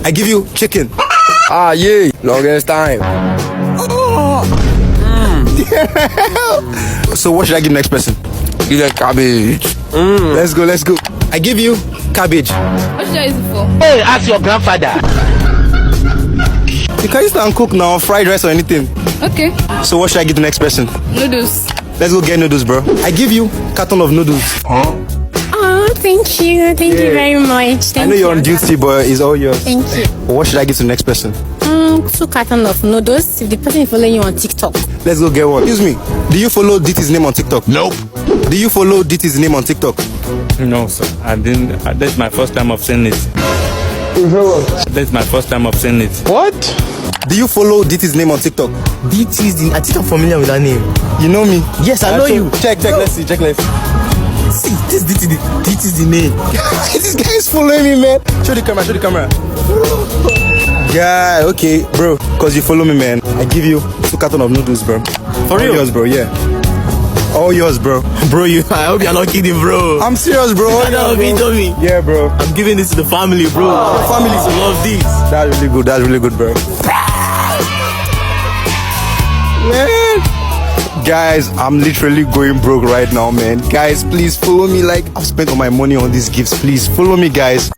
I give you chicken. Ah, yeah. Longest time. So what should I give next person? Give them cabbage. Let's go. I give you cabbage. What should I use it for? Hey, ask your grandfather. You can use that and cook now, fried rice or anything. Okay. So what should I give the next person? Noodles. Let's go get noodles, bro. I give you carton of noodles. Oh, thank you. Thank you very much. I know you're on duty, but it's all yours. Thank you. What should I give to the next person? 2 cartons of noodles. If the person is following you on TikTok. Let's go get one. Excuse me. Do you follow DT's name on TikTok? Nope. Do you follow DT's name on TikTok? No, sir. I didn't. That's my first time of seeing it. That's my first time of seeing it. What? Do you follow DT's name on TikTok? DT is the. I think I'm familiar with that name. You know me. Yes, I know you. Check. Let's see. See, this DT is the name. This guy is following me, man. Show the camera. Yeah, okay, bro. Cause you follow me, man. I give you 2 cartons of noodles, bro. For real? All yours, bro. Yeah. All yours, bro. Bro, I hope you're not kidding, bro. I'm serious, bro. All yours, bro. You told me. Yeah, bro. I'm giving this to the family, bro. The family. to love this. That's really good, bro. Man. Guys, I'm literally going broke right now, man. Guys, please follow me. Like, I've spent all my money on these gifts. Please follow me, guys.